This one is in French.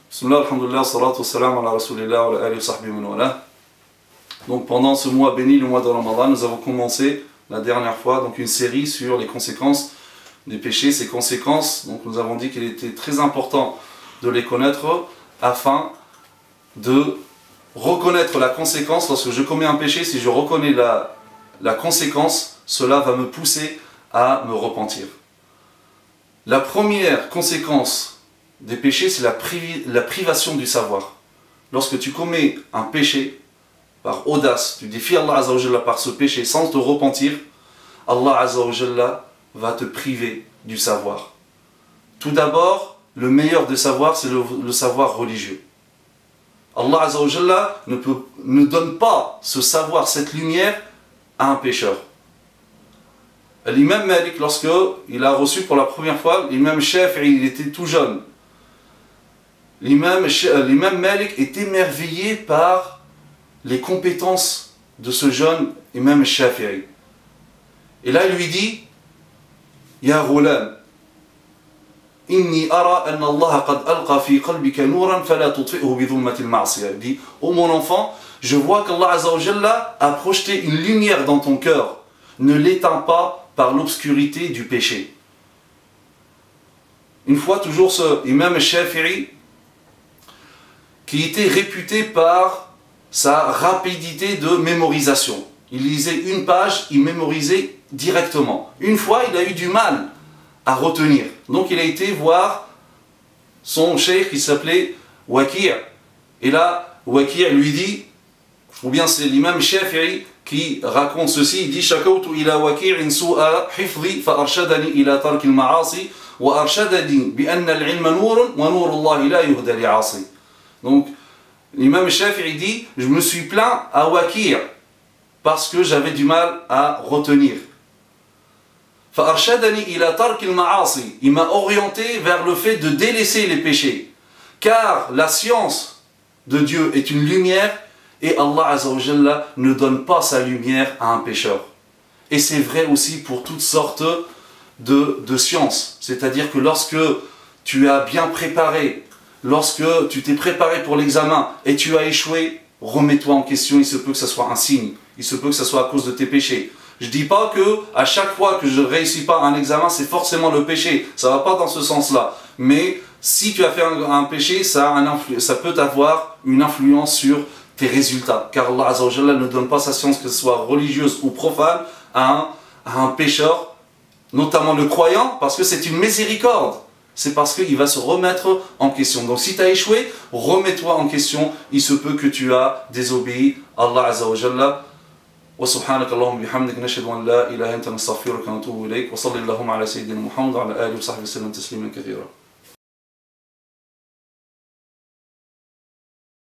Bismillah, alhamdulillah, salatu wassalam ala rasulillah wa ala alihi wa sahbihi wa wala. Donc pendant ce mois béni, le mois de Ramadan, nous avons commencé la dernière fois donc une série sur les conséquences des péchés. Ces conséquences, donc nous avons dit qu'il était très important de les connaître afin de reconnaître la conséquence. Lorsque je commets un péché, si je reconnais la conséquence, cela va me pousser à me repentir. La première conséquence des péchés, c'est la privation du savoir. Lorsque tu commets un péché, par audace, tu défies Allah Azza wa Jalla par ce péché sans te repentir, Allah Azza wa Jalla va te priver du savoir. Tout d'abord, le meilleur des savoirs, c'est le savoir religieux. Allah Azza wa Jalla ne donne pas ce savoir, cette lumière, à un pécheur. L'imam Malik, lorsqu'il a reçu pour la première fois, l'imam Shafi'i, il était tout jeune. L'imam Malik est émerveillé par les compétences de ce jeune imam Shafi'i. Et là, il lui dit, Ya Ghulam, inni ara anna Allah qad alqa fi qalbika nuran fala tutfi'hu bi dhulmati al-ma'siyah. Il dit, oh mon enfant, je vois qu'Allah Azza wa Jalla a projeté une lumière dans ton cœur. Ne l'éteins pas par l'obscurité du péché. Une fois, toujours ce imam Shafi'i, qui était réputé par sa rapidité de mémorisation. Il lisait une page, il mémorisait directement. Une fois, il a eu du mal à retenir. Donc il a été voir son cheikh qui s'appelait Waki'. Et là, Waki' lui dit, ou bien c'est l'imam Shafi'i qui raconte ceci, il dit Shakawtu ila Waki'in su'a hifzi fa arshadani ila tark al-ma'asi wa arshadani bi anna al-ilma nurun wa nurullahi la yuhda li'asi. Donc l'imam Shafi'i dit, je me suis plaint à Waki' parce que j'avais du mal à retenir. Fa arshadani ila tark al-ma'asi, il m'a orienté vers le fait de délaisser les péchés, car la science de Dieu est une lumière. Et Allah Azza wa Jalla ne donne pas sa lumière à un pécheur. Et c'est vrai aussi pour toutes sortes de sciences. C'est-à-dire que lorsque tu as bien préparé, lorsque tu t'es préparé pour l'examen et tu as échoué, remets-toi en question, il se peut que ce soit un signe. Il se peut que ce soit à cause de tes péchés. Je ne dis pas que à chaque fois que je ne réussis pas un examen, c'est forcément le péché. Ça ne va pas dans ce sens-là. Mais si tu as fait un péché, ça peut avoir une influence sur tes résultats, car Allah Azza wa Jalla ne donne pas sa science, que ce soit religieuse ou profane, à un pécheur, notamment le croyant, parce que c'est une miséricorde. C'est parce qu'il va se remettre en question. Donc si tu as échoué, remets-toi en question. Il se peut que tu as désobéi à Allah Azza wa Jalla. Wa subhanaka Allahumma bihamdik nashhadu an la ilaha illa anta nastaghfiruka wa natubu ilayk wa sallallahu ala sayyidina Muhammad wa ala alihi wa sahbihi sallam tasliman kathira.